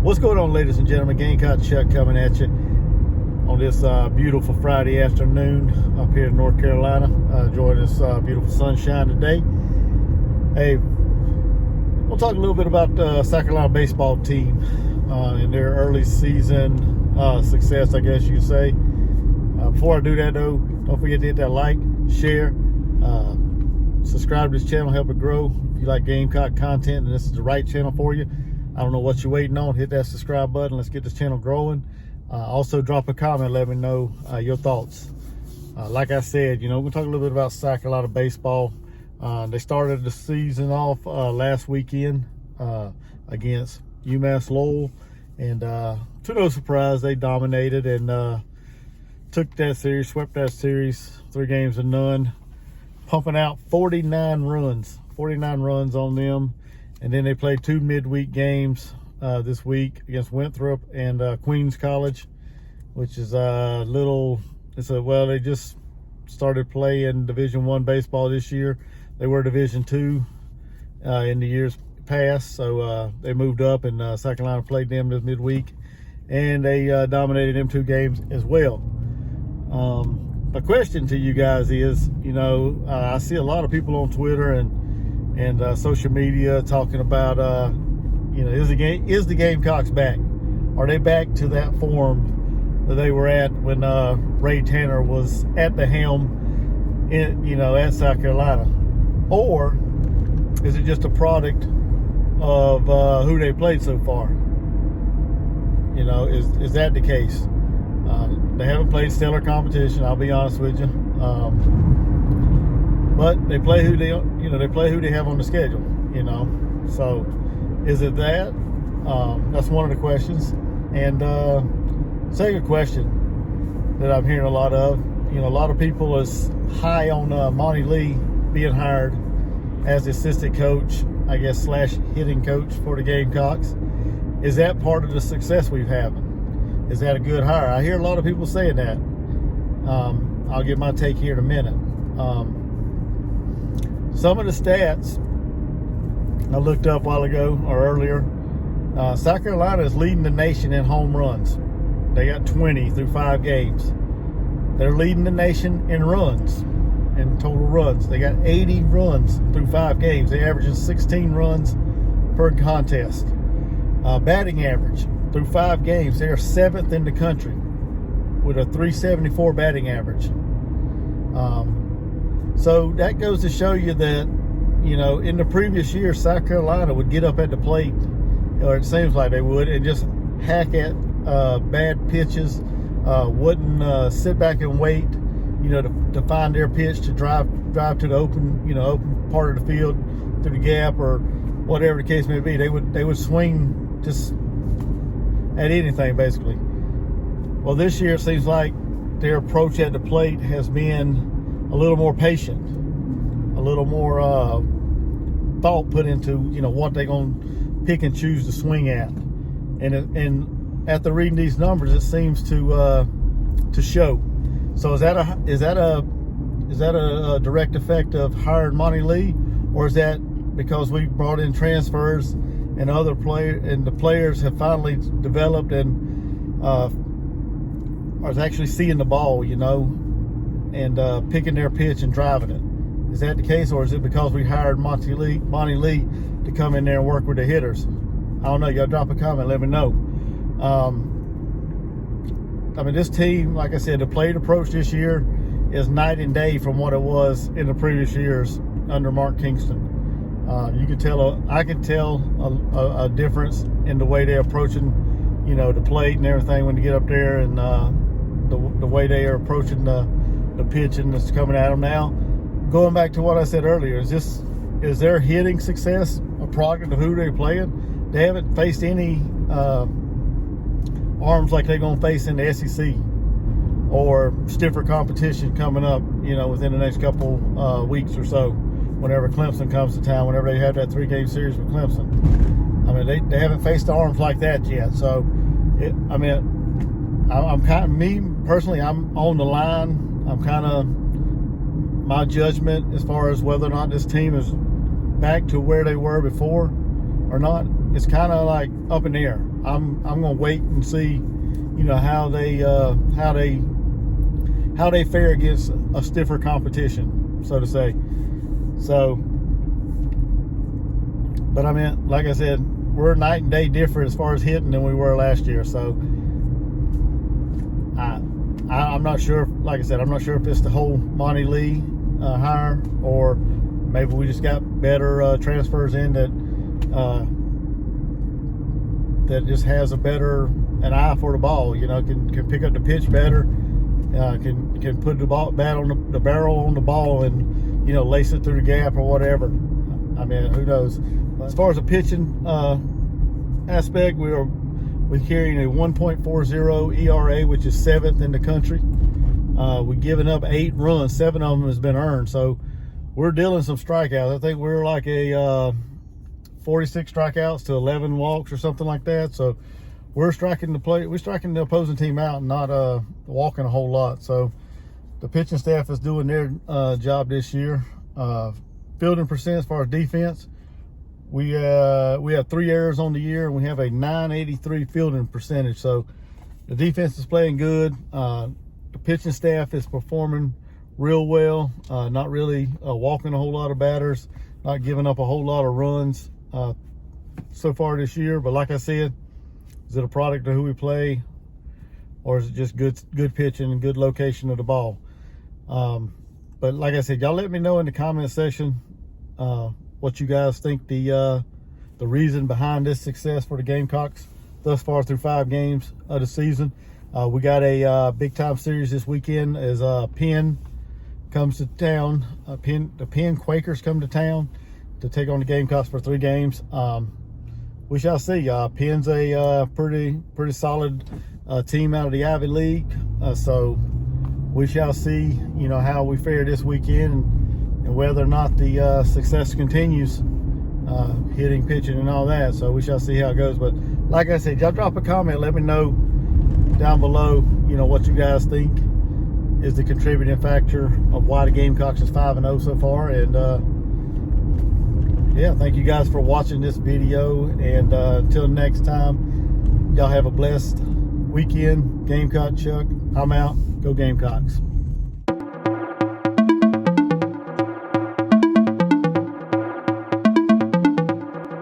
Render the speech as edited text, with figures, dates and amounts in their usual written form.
What's going on, ladies and gentlemen? Gamecock Chuck coming at you on this beautiful Friday afternoon up here in North Carolina, enjoying this beautiful sunshine today. Hey, we'll talk a little bit about the South Carolina baseball team and their early season success, I guess you could say. Before I do that, though, don't forget to hit that like, share, subscribe to this channel, help it grow. If you like Gamecock content, and this is the right channel for you. I don't know what you're waiting on. Hit that subscribe button. Let's get this channel growing. Also, drop a comment. Let me know your thoughts. Like I said, we're going to talk a little bit about South Carolina baseball. They started the season off last weekend against UMass Lowell. And to no surprise, they dominated and took that series, swept that series 3-0, pumping out 49 runs on them. And then they played 2 midweek games this week against Winthrop and Queens College, which is they just started playing Division I baseball this year. They were Division II in the years past, so they moved up, and South Carolina played them this midweek, and they dominated them 2 games as well. My question to you guys is, I see a lot of people on Twitter and social media talking about, is the Gamecocks back? Are they back to that form that they were at when Ray Tanner was at the helm at South Carolina? Or is it just a product of who they played so far? Is that the case? They haven't played stellar competition, I'll be honest with you. But they play who they have on the schedule, So is it that? That's one of the questions. And second question that I'm hearing a lot of, a lot of people is high on Monty Lee being hired as the assistant coach, I guess, / hitting coach for the Gamecocks. Is that part of the success we've had? Is that a good hire? I hear a lot of people saying that. I'll give my take here in a minute. Some of the stats I looked up a while ago or earlier, South Carolina is leading the nation in home runs. They got 20 through 5 games. They're leading the nation in runs, in total runs. They got 80 runs through 5 games. They average 16 runs per contest. Batting average through 5 games, they are 7th in the country with a .374 batting average. So that goes to show you that, in the previous year, South Carolina would get up at the plate, or it seems like they would, and just hack at bad pitches, wouldn't sit back and wait, to find their pitch to drive to the open part of the field through the gap or whatever the case may be. They would swing just at anything, basically. Well, this year it seems like their approach at the plate has been a little more patient, a little more thought put into what they're going to pick and choose to swing at, and after reading these numbers, it seems to show. So is that a direct effect of hiring Monty Lee, or is that because we brought in transfers and other the players have finally developed and are actually seeing the ball, and picking their pitch and driving it? Is that the case, or is it because we hired Monty Lee to come in there and work with the hitters? I don't know. Y'all drop a comment, let me know. This team, like I said, the plate approach this year is night and day from what it was in the previous years under Mark Kingston. I can tell a difference in the way they're approaching, the plate and everything when they get up there, and the way they are approaching the pitching that's coming at them now. Going back to what I said earlier, is their hitting success a product of who they're playing? They haven't faced any arms like they're going to face in the SEC or stiffer competition coming up, within the next couple weeks or so, whenever Clemson comes to town, whenever they have that 3-game series with Clemson. They haven't faced arms like that yet. So, I'm kind of, me personally, I'm on the line. I'm kind of, my judgment as far as whether or not this team is back to where they were before or not, it's kind of like up in the air. I'm gonna wait and see, you know, how they fare against a stiffer competition, so to say. So, but I mean, like I said, we're night and day different as far as hitting than we were last year. So I'm not sure. Like I said, I'm not sure if it's the whole Monty Lee hire, or maybe we just got better transfers in that just has an eye for the ball. You know, can pick up the pitch better, can put the barrel on the ball, and, you know, lace it through the gap or whatever. I mean, who knows? As far as the pitching aspect, we're carrying a 1.40 ERA, which is 7th in the country. We've given up 8 runs. 7 of them has been earned. So we're dealing some strikeouts. I think we're like a 46 strikeouts to 11 walks or something like that. So we're striking the opposing team out and not walking a whole lot. So the pitching staff is doing their job this year. Fielding percent as far as defense, we have 3 errors on the year, and we have a 983 fielding percentage. So the defense is playing good. The pitching staff is performing real well. Not really walking a whole lot of batters, not giving up a whole lot of runs so far this year. But like I said, is it a product of who we play, or is it just good pitching and good location of the ball? But like I said, y'all let me know in the comment section what you guys think the reason behind this success for the Gamecocks thus far through 5 games of the season. We got a big time series this weekend as Penn comes to town. The Penn Quakers come to town to take on the Gamecocks for 3 games. We shall see. Penn's a pretty solid team out of the Ivy League, so we shall see, you know, how we fare this weekend, and whether or not the success continues, hitting, pitching, and all that. So we shall see how it goes. But like I said, y'all drop a comment, let me know down below, you know, what you guys think is the contributing factor of why the Gamecocks is 5-0 so far. And yeah, thank you guys for watching this video, and until next time, y'all have a blessed weekend. Gamecock Chuck, I'm out. Go Gamecocks.